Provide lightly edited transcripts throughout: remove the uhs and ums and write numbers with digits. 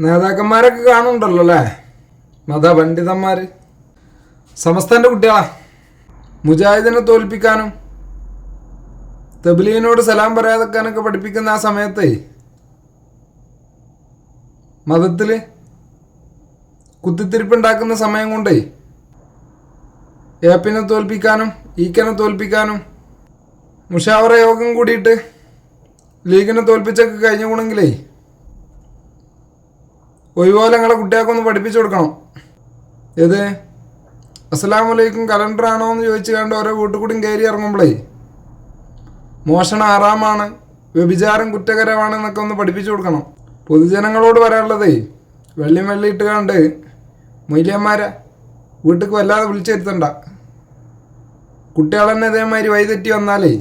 നേതാക്കന്മാരൊക്കെ കാണുന്നുണ്ടല്ലോ അല്ലേ, മതപണ്ഡിതന്മാർ. സമസ്തൻ്റെ കുട്ടികളാ. മുജാഹിദിനെ തോൽപ്പിക്കാനും തബ്ലീഗിനോട് സലാം പറയാതെക്കാനൊക്കെ പഠിപ്പിക്കുന്ന ആ സമയത്തെ മതത്തിൽ കുത്തിത്തിരിപ്പുണ്ടാക്കുന്ന സമയം കൊണ്ടേ ഏപ്പിനെ തോൽപ്പിക്കാനും ഈക്കനെ തോൽപ്പിക്കാനും മുഷാവറ യോഗം കൂടിയിട്ട് ലീഗിനെ തോൽപ്പിച്ചൊക്കെ കഴിഞ്ഞുകൂടെങ്കിലേ ഒഴിപോലെ ഞങ്ങളെ കുട്ടികൾക്കൊന്ന് പഠിപ്പിച്ചു കൊടുക്കണം. ഏത് അസ്സലാമലൈക്കും കലണ്ടറാണോ എന്ന് ചോദിച്ചു കണ്ട് ഓരോ വീട്ടിൽ കൂടിയും കയറി ഇറങ്ങുമ്പോഴേ മോഷണം ആറാമാണ്, വ്യഭിചാരം കുറ്റകരമാണ് എന്നൊക്കെ ഒന്ന് പഠിപ്പിച്ചു കൊടുക്കണം. പൊതുജനങ്ങളോട് പറയാനുള്ളതേ, വെള്ളിയിട്ട് കണ്ട് മൊയ്ലിയന്മാരെ വീട്ടിലേക്ക് വല്ലാതെ വിളിച്ചിരുത്തണ്ട. കുട്ടികൾ തന്നെ ഇതേമാതിരി വഴിതെറ്റി വന്നാലേ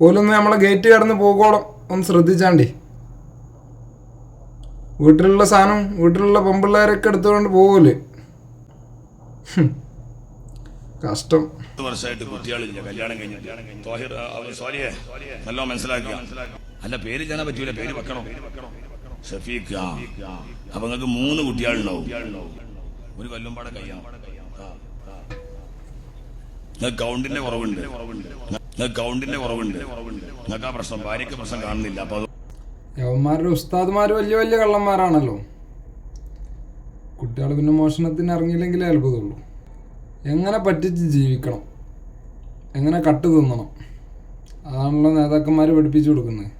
ഓലൊന്ന് നമ്മളെ ഗേറ്റ് കടന്ന് പോകോളം ഒന്ന് ശ്രദ്ധിച്ചാണ്ടി. വീട്ടിലുള്ള സാധനം വീട്ടിലുള്ള പെമ്പിള്ളേരൊക്കെ എടുത്തുകൊണ്ട് പോകൂലേ. കഷ്ടം. വർഷമായിട്ട് കുട്ടികളില്ല, കല്യാണം കഴിഞ്ഞു. നല്ലോ മനസ്സിലാക്കുക. അല്ല, പേര് ചെയ്യാൻ പറ്റൂല, പേര് വെക്കണം. ഷഫീഖ്. അപ്പൊ നിങ്ങൾക്ക് 3 കുട്ടികളുണ്ടാവും. ഒരു കൊല്ലുംപാടെ കഴിയാം. കൗണ്ടിന്റെ കുറവുണ്ട്. നിങ്ങൾക്ക് ആ പ്രശ്നം, ഭാര്യക്ക് പ്രശ്നം കാണുന്നില്ല. അപ്പൊ യവന്മാരുടെ ഉസ്താദ്മാർ വലിയ വലിയ കള്ളന്മാരാണല്ലോ. കുട്ടികൾ പിന്നെ മോഷണത്തിന് ഇറങ്ങിയില്ലെങ്കിലേ അത്ഭുതമുള്ളൂ. എങ്ങനെ പറ്റിച്ച് ജീവിക്കണം, എങ്ങനെ കട്ട് തിന്നണം, അതാണല്ലോ നേതാക്കന്മാർ പഠിപ്പിച്ചു കൊടുക്കുന്നത്.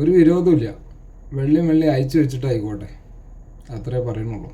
ഒരു വിരോധമില്ല, വെള്ളി അയച്ചു വെച്ചിട്ടായിക്കോട്ടെ, അത്രേ പറയുന്നുള്ളൂ.